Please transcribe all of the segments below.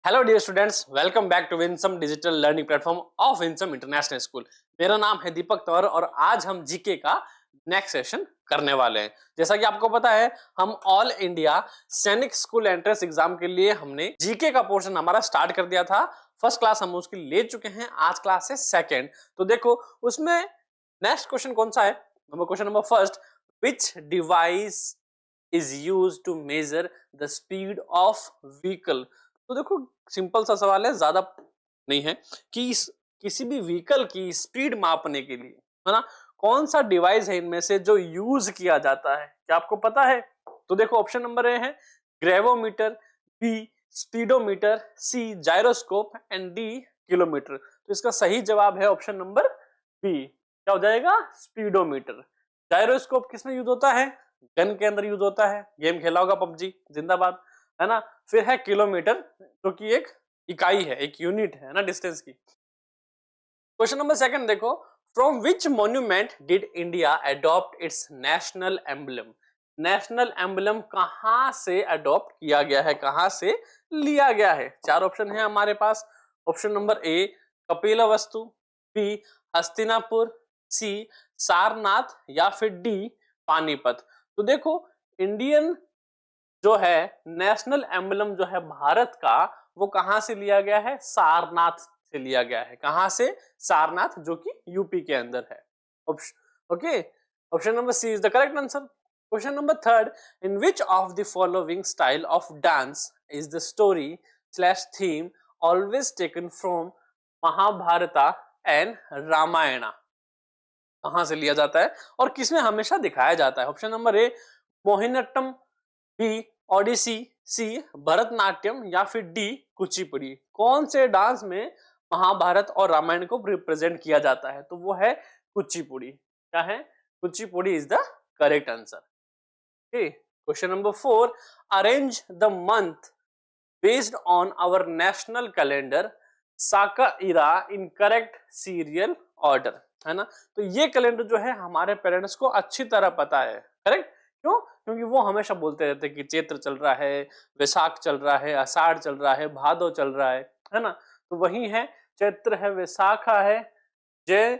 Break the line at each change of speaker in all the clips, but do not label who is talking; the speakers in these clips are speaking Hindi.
Hello dear students, welcome back to Winsome digital learning platform of Winsome international school. मेरा नाम है दीपक तौर और आज हम जीके का नेक्स्ट सेशन करने वाले हैं। जैसा कि आपको पता है, हम ऑल इंडिया सैनिक स्कूल एंट्रेंस एग्जाम के लिए हमने जीके का पोर्शन हमारा स्टार्ट कर दिया था। फर्स्ट क्लास हम उसकी ले चुके हैं, आज क्लास है सेकेंड। तो देखो उसमें नेक्स्ट क्वेश्चन कौन सा है। Question number first, which device is use to measure the speed of vehicle. तो देखो सिंपल सा सवाल है, ज्यादा नहीं है कि किसी भी व्हीकल की स्पीड मापने के लिए, है ना, कौन सा डिवाइस है इनमें से जो यूज किया जाता है, क्या आपको पता है? तो देखो ऑप्शन नंबर ए है gravimeter, B speedometer, C gyroscope and D kilometer. तो इसका सही जवाब है ऑप्शन नंबर बी। क्या हो जाएगा? स्पीडोमीटर। जायरोस्कोप किसमें यूज होता है? गन के अंदर यूज होता है, गेम खेला होगा पबजी जिंदाबाद, है ना। फिर है किलोमीटर, जो कि एक इकाई है, एक यूनिट है ना डिस्टेंस की। क्वेश्चन नंबर सेकंड देखो, from which monument did India adopt it's national emblem. National emblem कहां से अडॉप्ट किया गया है, कहां से लिया गया है? चार ऑप्शन है हमारे पास। Option number A Kapilavastu, B Hastinapur, C Sarnath या फिर डी पानीपत। तो देखो इंडियन जो है नेशनल एम्बलम जो है भारत का, वो कहां से लिया गया है? सारनाथ से लिया गया है। कहां से? सारनाथ, जो कि यूपी के अंदर है। Okay, option number C is the correct answer. Question number third, in which of the following style of dance is the story slash theme always taken from Mahabharata and Ramayana. कहां से लिया जाता है और किसमें हमेशा दिखाया जाता है? Option number A Mohiniyattam, B Odissi, C Bharatanatyam या फिर डी कुचिपुड़ी। कौन से डांस में महाभारत और रामायण को रिप्रेजेंट किया जाता है? तो वो है कुचिपुड़ी। क्या है? Kuchipudi is the correct answer. Question number four, arrange the month based on our national calendar Saka era in correct serial order, है ना। तो ये कैलेंडर जो है हमारे पेरेंट्स को अच्छी तरह पता है, करेक्ट। क्यों? क्योंकि वो हमेशा बोलते रहते हैं कि चैत्र चल रहा है, वैशाख चल रहा है, आषाढ़ चल रहा है, भादो चल रहा है ना। तो वही है, चैत्र है, वैशाखा है, जय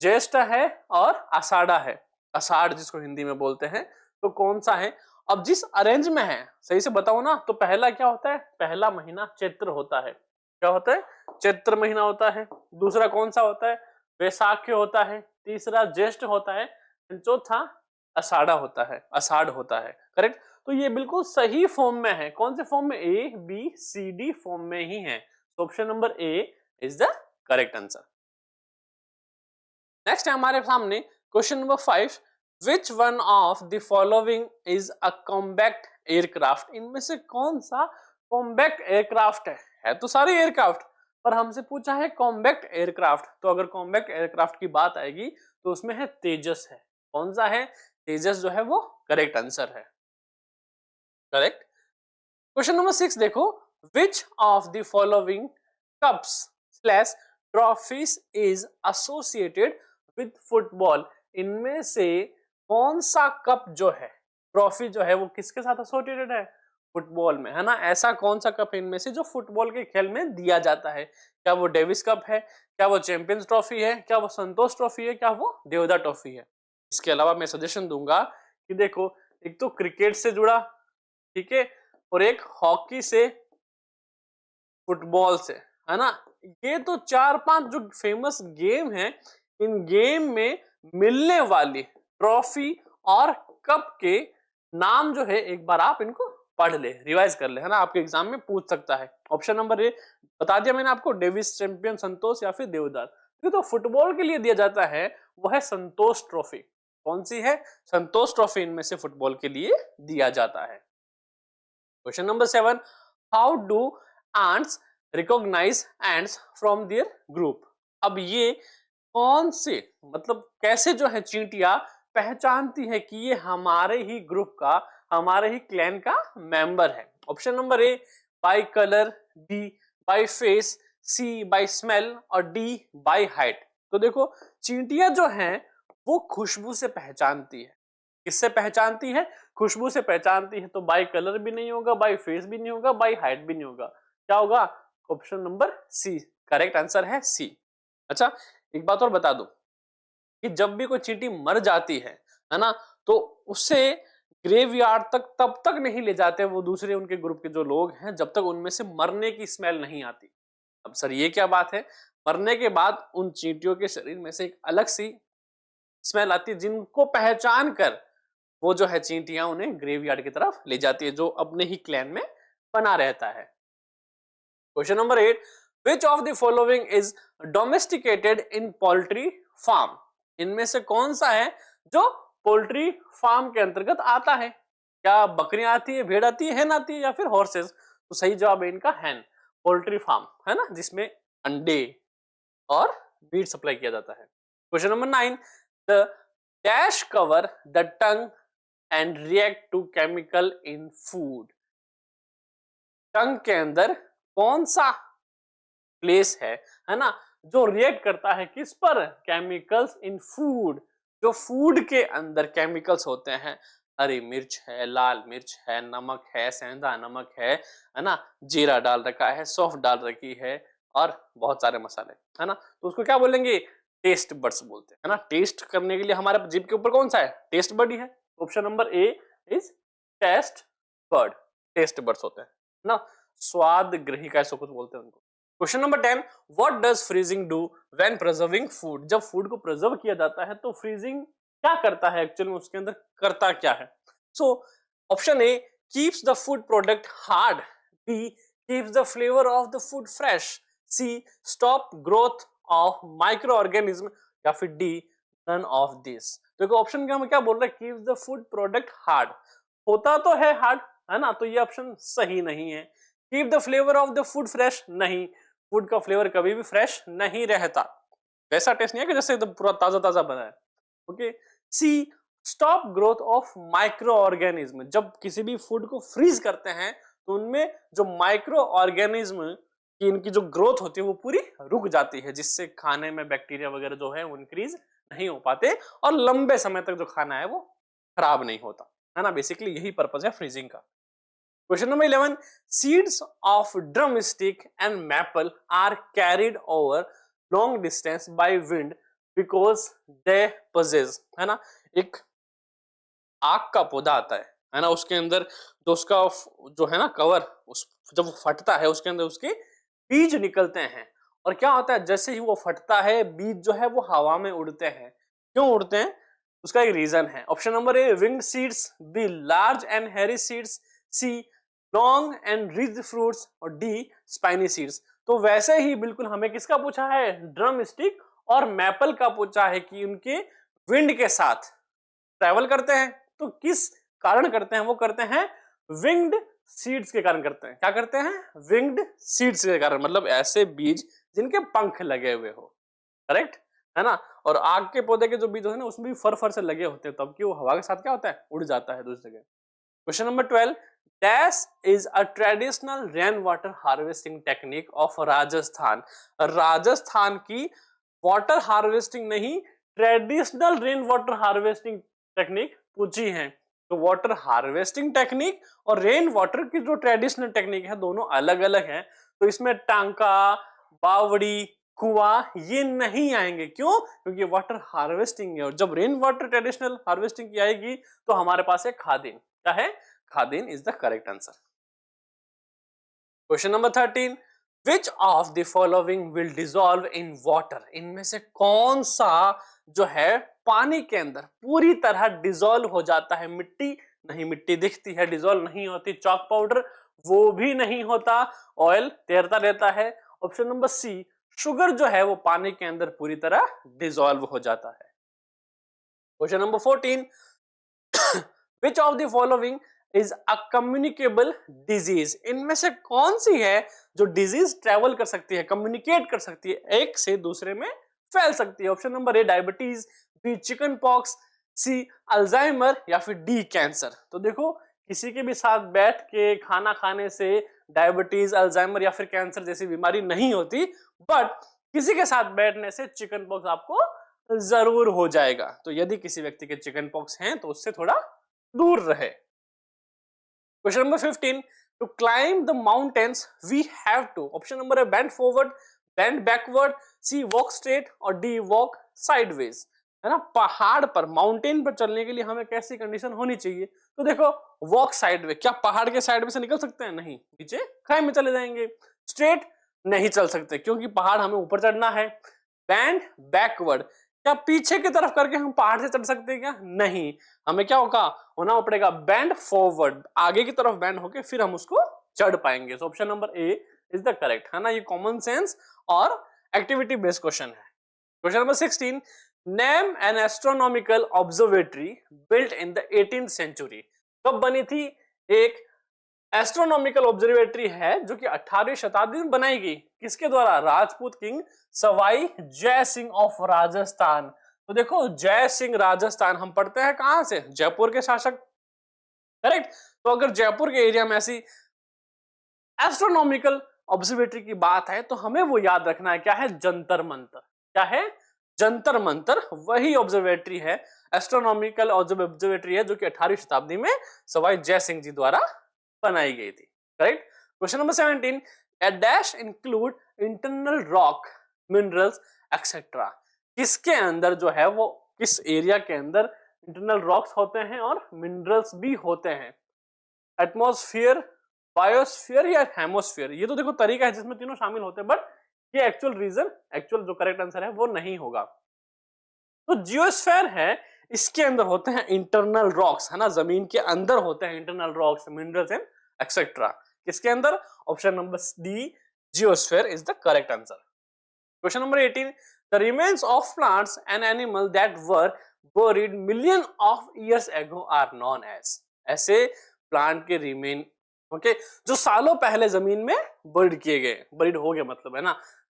ज्येष्ठ है और आषाढ़ा है, आषाढ़ जिसको हिंदी में बोलते हैं। तो कौन सा है? अब जिस अरेंज में है, सही से बताओ ना, तो पहला क्या होता है? पहला महीना चैत्र होता है। क्या होता है? चैत्र महीना होता है। दूसरा कौन सा होता है? वैशाख होता है। तीसरा ज्येष्ठ होता है। चौथा आषाढ़ा होता है, आषाढ़ होता है, करेक्ट। तो ये बिल्कुल सही फॉर्म में है। कौन से फॉर्म में? A B C D form में ही है। Option number A is the correct answer. Next है हमारे सामने question number five, which one of the following is a combat aircraft. इनमें से कौन सा कॉम्बैक्ट एयरक्राफ्ट है तो सारे एयरक्राफ्ट, पर हमसे पूछा है कॉम्बैक्ट एयरक्राफ्ट। तो अगर कॉम्बैक्ट एयरक्राफ्ट की बात आएगी तो उसमें है तेजस है। कौन सा है? तेजस जो है वो करेक्ट आंसर है, करेक्ट। क्वेश्चन नंबर सिक्स देखो, विच of the following cups slash trophies is associated with football. इनमें से कौन सा कप जो है, ट्रॉफी जो है, वो किसके साथ एसोसिएटेड है? फुटबॉल में, है ना। ऐसा कौन सा कप है इनमें से जो फुटबॉल के खेल में दिया जाता है? क्या वो डेविस कप है, क्या वो चैंपियंस ट्रॉफी है, क्या वो संतोष ट्रॉफी है, क्या वो देवदा ट्रॉफी है? इसके अलावा मैं सजेशन दूंगा कि देखो, एक तो क्रिकेट से जुड़ा, ठीक है, और एक हॉकी से, फुटबॉल से, है ना। ये तो चार पांच जो फेमस गेम है, इन गेम में मिलने वाली ट्रॉफी और कप के नाम जो है, एक बार आप इनको पढ़ ले, रिवाइज कर ले, है ना। आपके एग्जाम में पूछ सकता है। ऑप्शन नंबर ए बता दिया मैंने आपको, डेविस, चैंपियन, संतोष या फिर देवदार। तो फुटबॉल के लिए दिया जाता है वो है संतोष ट्रॉफी। कौन सी है? संतोष ट्रॉफी इनमें से फुटबॉल के लिए दिया जाता है। Question number seven, how do ants recognize ants from their group। अब ये कौन से, मतलब कैसे जो है चींटियां पहचानती है कि ये हमारे ही ग्रुप का, हमारे ही क्लैन का मेंबर है? Option number A by colour, B by face, C by smell और डी बाय हाइट। तो देखो चींटियां जो हैं वो खुशबू से पहचानती है। किससे पहचानती है? खुशबू से पहचानती है। तो बाय कलर भी नहीं होगा, बाय फेस भी नहीं होगा, बाय हाइट भी नहीं होगा। क्या होगा? Option number C correct answer है, सी। अच्छा, एक बात और बता दूं कि जब भी कोई चींटी मर जाती है ना, तो उससे ग्रेवयार्ड तक तब तक नहीं ले जाते वो दूसरे उनके ग्रुप के जो लोग हैं, जब तक उनमें से मरने की स्मेल नहीं आती। अब सर ये क्या बात है? मरने के बाद उन चींटियों के शरीर में से एक अलग सी स्मेल आती है, जिनको पहचान कर वो जो है चींटियां उन्हें ग्रेवयार्ड की तरफ ले जाती है, जो अपने ही क्लैन में बना रहता है। Question number 8, which of the following is domesticated in poultry farm? इनमें से कौन सा है जो पोल्ट्री फार्म के अंतर्गत आता है? क्या बकरियां आती है, भेड़ आती है, हेन आती है, या फिर हॉर्सेस? तो सही जवाब है इनका हैन। पोल्ट्री फार्म है ना, जिसमें अंडे और मीट सप्लाई किया जाता है। Question number 9, the dash cover the tongue and react to chemical in food? Tongue के अंदर कौन सा प्लेस है ना, जो रिएक्ट करता है किस पर? केमिकल्स इन फूड। जो फूड के अंदर केमिकल्स होते हैं, हरी मिर्च है, लाल मिर्च है, नमक है, सेंधा नमक है ना, जीरा डाल रखा है, सौंफ डाल रखी है, और बहुत सारे मसाले, है ना, तो उसको क्या बोलेंगे? टेस्ट बड्स बोलते हैं, है ना। टेस्ट करने के लिए हमारे जीभ के ऊपर कौन सा है? टेस्ट बड ही है। Option number A is taste bud. Taste buds होते हैं ना, स्वाद ग्रहिका ऐसा कुछ बोलते हैं उनको। Question number 10, what does freezing do when preserving food? जब फूड को प्रिजर्व किया जाता है तो फ्रीजिंग क्या करता है? एक्चुअली में उसके अंदर करता क्या है? So option A keeps the food product hard, B keeps the flavour of the food fresh, C stop growth of micro organism, या फिर डी नन ऑफ दिस। देखो ऑप्शन में क्या बोल रहा है? Keeps the food product hard. होता तो है हार्ड, है ना, तो ये ऑप्शन सही नहीं है। Keep the flavour of the food fresh, नहीं, फूड का फ्लेवर कभी भी फ्रेश नहीं रहता, वैसा टेस्ट नहीं है कि जैसे एकदम पूरा ताजा ताजा बना है। Okay, C stop growth of micro organism. जब किसी भी फूड को फ्रीज करते हैं तो उनमें जो माइक्रो ऑर्गेनिज्म की इनकी जो ग्रोथ होती है वो पूरी रुक जाती है, जिससे खाने में बैक्टीरिया वगैरह जो है वो इंक्रीज नहीं हो पाते और लंबे समय तक जो खाना है वो खराब नहीं होता, है ना। बेसिकली यही पर्पज है फ्रीजिंग का। Question number 11, seeds of drumstick and maple are carried over long distance by wind because they possess, है ना, एक आग का पौधा आता है ना, उसके अंदर जो उसका जो है ना कवर, उस जब वो फटता है उसके अंदर उसके बीज निकलते हैं, और क्या होता है जैसे ही वो फटता है बीज जो है वो हवा में उड़ते हैं। क्यों उड़ते हैं? उसका एक रीजन है। Option number A winged seeds, B large and hairy seeds, C long and rich fruits, और डी स्पाइनी सीड्स। तो वैसे ही बिल्कुल हमें किसका पूछा है? ड्रम स्टिक और मैपल का पूछा है कि उनके विंड के साथ ट्रेवल करते हैं, तो किस कारण करते हैं? वो करते हैं विंग्ड सीड्स के कारण करते हैं। क्या करते हैं? विंग्ड सीड्स के कारण, मतलब ऐसे बीज जिनके पंख लगे हुए हो, करेक्ट है ना। और आग के पौधे के जो बीज होते हैं ना उसमें भी फर फर से लगे होते हैं, तब कि वो हवा के साथ क्या होता है? उड़ जाता है दूसरी जगह। Question number 12, dash is a traditional rain water harvesting technique of Rajasthan? Rajasthan की वाटर हार्वेस्टिंग नहीं, traditional rain water harvesting technique पूछी है। तो वाटर हार्वेस्टिंग टेक्निक और रेन वाटर की जो ट्रेडिशनल टेक्निक है दोनों अलग अलग हैं, तो इसमें टांका, बावड़ी, कुआं ये नहीं आएंगे। क्यों? क्योंकि वाटर हार्वेस्टिंग है, और जब रेन वाटर ट्रेडिशनल हार्वेस्टिंग की आएगी तो हमारे पास है खादिन। क्या है? Khadin is the correct answer. Question number 13, which of the following will dissolve in water? इनमें से कौन सा जो है पानी के अंदर पूरी तरह डिसॉल्व हो जाता है? मिट्टी नहीं, मिट्टी दिखती है, डिसॉल्व नहीं होती। चॉक पाउडर वो भी नहीं होता, ऑयल तैरता रहता है। ऑप्शन नंबर सी, शुगर जो है वो पानी के अंदर पूरी तरह डिसॉल्व हो जाता है। Question number 14, which of the following is a communicable disease? इनमें से कौन सी है जो डिजीज ट्रेवल कर सकती है, कम्युनिकेट कर सकती है, एक से दूसरे में फैल सकती है? Option number A diabetes, B chickenpox, C Alzheimer, या फिर डी कैंसर। तो देखो किसी के भी साथ बैठ के खाना खाने से डायबिटीज, अल्जाइमर या फिर कैंसर जैसी बीमारी नहीं होती, बट किसी के साथ बैठने से चिकन पॉक्स आपको जरूर हो जाएगा। तो यदि किसी व्यक्ति के चिकन पॉक्स हैं तो उससे थोड़ा दूर रहे। Question number 15, to climb the mountains we have to, option number है bend forward, bend backward, C walk straight और डी वॉक साइडवेज, है ना। पहाड़ पर, माउंटेन पर चलने के लिए हमें कैसी कंडीशन होनी चाहिए, तो देखो वॉक साइडवे, क्या पहाड़ के साइड में से निकल सकते हैं, नहीं, नीचे खाई में चले जाएंगे। स्ट्रेट नहीं चल सकते क्योंकि पहाड़ हमें ऊपर चढ़ना है। बैंड बैकवर्ड, क्या पीछे की तरफ करके हम पहाड़ से चढ़ सकते हैं क्या, नहीं, हमें क्या होना पड़ेगा बैंड फॉरवर्ड, आगे की तरफ बैंड होके फिर हम उसको चढ़ पाएंगे। So option number A is the correct, है ना। ये कॉमन सेंस और एक्टिविटी बेस्ड क्वेश्चन है। Question number 16, name an astronomical observatory built in the 18th century. कब बनी थी एक एस्ट्रोनॉमिकल ऑब्जर्वेटरी है जो कि 18वीं शताब्दी में बनाई गई, किसके द्वारा, राजपूत किंग सवाई जय सिंह ऑफ राजस्थान। तो देखो जय सिंह राजस्थान हम पढ़ते हैं कहां से, जयपुर के शासक, करेक्ट। तो अगर जयपुर के एरिया में ऐसी एस्ट्रोनॉमिकल ऑब्जर्वेटरी की बात है तो हमें वो याद रखना है, क्या है, जंतर मंतर, क्या है, जंतर मंतर, वही ऑब्जर्वेटरी है, एस्ट्रोनॉमिकल ऑब्जर्वेटरी है जो कि 18वीं शताब्दी में सवाई जय सिंह जी द्वारा बनाई गई थी, correct. Question number 17, a dash include internal rock minerals etcetera. किसके अंदर जो है वो, किस एरिया के अंदर इंटरनल रॉक्स होते हैं और मिनरल्स भी होते हैं, एटमॉस्फेयर, बायोस्फीयर या हेमोस्फीयर। ये तो देखो तरीका है जिसमें तीनों शामिल होते हैं, बट ये एक्चुअल रीजन, एक्चुअल जो करेक्ट आंसर है वो नहीं होगा। तो जियोस्फीयर है, इसके अंदर होते हैं इंटरनल रॉक्स, है ना, जमीन के अंदर होते हैं internal rocks, minerals and etcetera. किसके अंदर, option number D, geosphere is the correct answer. Question number 18, the remains of plants and animal that were buried million of years ago are known as। ऐसे प्लांट के रिमेन, ओके, जो सालों पहले जमीन में बर्ड किए गए, बर्ड हो गए मतलब, है ना,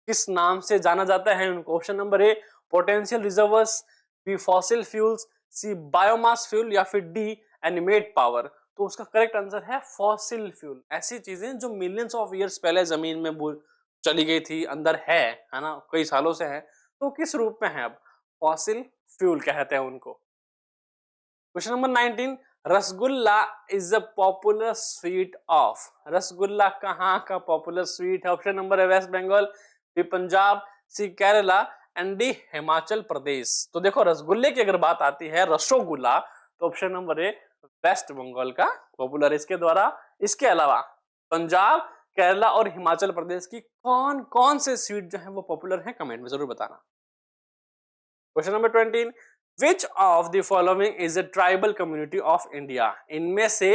किस नाम से जाना जाता है उनको। Option number A potential reservoirs, B fossil fuels, C biomass fuel या फिर डी एनिमेट पावर। तो उसका करेक्ट आंसर है फॉसिल फ्यूल। ऐसी चीजें जो मिलियंस ऑफ ईयर्स पहले जमीन में चली गई थी, अंदर है ना, कई सालों से है, तो किस रूप में है अब, फॉसिल फ्यूल कहते हैं उनको। Question number 19, rasgulla is a popular sweet of. Rasgulla कहाँ का पॉपुलर स्वीट है, ऑप्शन नंबर है West Bengal, B Punjab, C Kerala and D Himachal Pradesh. तो देखो रसगुल्ले की अगर बात आती है, रसोगुल्ला, तो option number A West Bengal का पॉपुलर, इसके द्वारा। इसके अलावा पंजाब, केरला और हिमाचल प्रदेश की कौन कौन से स्वीट जो है वो पॉपुलर है, कमेंट में जरूर बताना। Question number 20, which of the following is a tribal community of India. इनमें से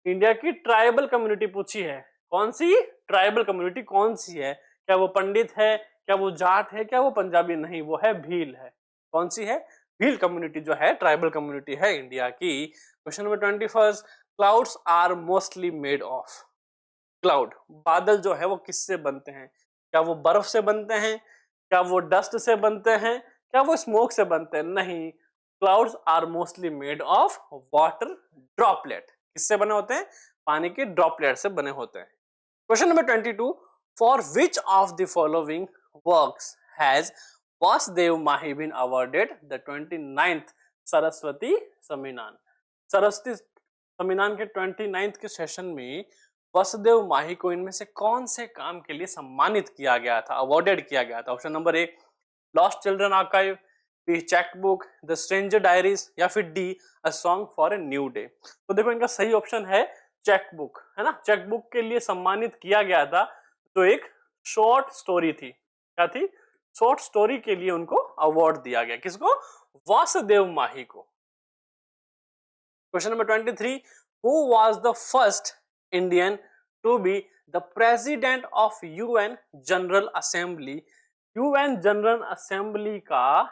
इंडिया की ट्राइबल कम्युनिटी पूछी है, कौन सी ट्राइबल कम्युनिटी कौन सी है, क्या वो पंडित है, क्या वो जाट है, क्या वो पंजाबी, नहीं, वो है भील है। कौन सी है, भील कम्युनिटी जो है ट्राइबल कम्युनिटी है इंडिया की। Question number 21, clouds are mostly made of. Cloud, बादल जो है वो किससे बनते हैं, क्या वो बर्फ से बनते हैं, क्या वो डस्ट से बनते हैं, क्या वो स्मोक से बनते हैं, नहीं, clouds are mostly made of water droplet. किससे बने होते हैं, पानी के ड्रॉपलेट से बने होते हैं। Question number 22, for which of the following works has Vasudev Mahi been awarded the 29th Saraswati Samman. Saraswati सम्मान के 29th के सेशन में वासुदेव माही को इनमें से कौन से काम के लिए सम्मानित किया गया था, अवार्डेड किया गया था। Option number A lost children archive, B chequebook, the stranger diaries या फिर D a song for a new day. तो देखो इनका सही ऑप्शन है चेक बुक, है ना। चेक बुक के लिए सम्मानित किया गया था, तो एक शॉर्ट स्टोरी थी, क्या थी, शॉर्ट स्टोरी के लिए उनको अवार्ड दिया गया, किसको, वासुदेव माही को। Question number 23, who was the first Indian to be the president of UN General Assembly. UN General Assembly का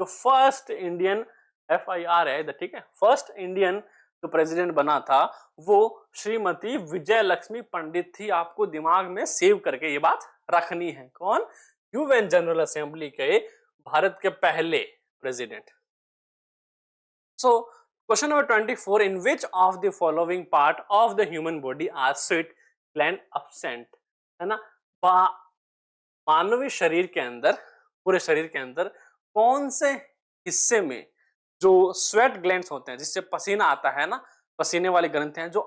जो फर्स्ट इंडियन, FIR है, ठीक है, फर्स्ट इंडियन जो प्रेसिडेंट बना था वो श्रीमती विजय लक्ष्मी पंडित थी। आपको दिमाग में सेव करके ये बात रखनी है, कौन, यूएन जनरल असेंबली के भारत के पहले president. So question number 24, in which of the following part of the human body are sweat gland absent, है ना। मानवीय शरीर के अंदर, पूरे शरीर के अंदर कौन से हिस्से में जो स्वेट ग्लैंड्स होते हैं, जिससे पसीना आता है ना, पसीने वाली ग्रंथियां जो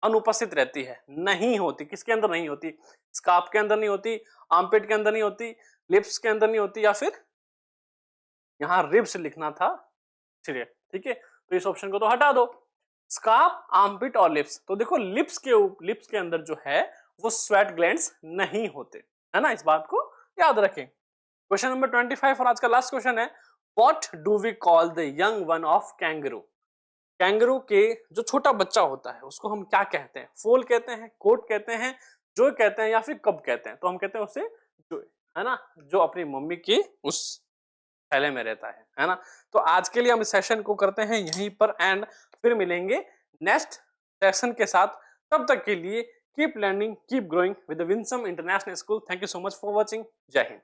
अनुपस्थित रहती है, नहीं होती। किसके अंदर नहीं होती? स्कार्फ के अंदर नहीं होती, आर्मपिट के अंदर नहीं होती, लिप्स के अंदर नहीं होती, या फिर यहाँ रिब्स लिखना था, ठीक है, तो इस ऑप्शन को तो हटा दो। स्कार्फ, आर्मपिट और लिप्स। तो देखो लिप्स के अंदर जो है वो स्वेट ग्लैंड्स नहीं होते, है ना, इस बात को याद रखें। क्वेश्चन नंबर 25 और आज का लास्ट क्वेश्चन है, what do we call the young one of kangaroo? Kangaroo के जो छोटा बच्चा होता है उसको हम क्या कहते हैं? फोल कहते हैं, कोट कहते हैं, जोय कहते हैं, या फिर कब कहते हैं? तो हम कहते हैं उसे जोय, है ना, जो अपनी मम्मी की उस थैले में रहता है ना। तो आज के लिए हम इस सेशन को करते हैं यहीं पर एंड, फिर मिलेंगे नेक्स्ट सेशन के साथ। तब तक के लिए keep learning, keep growing with Winsome international school. Thank you so much for watching. जय हिंद।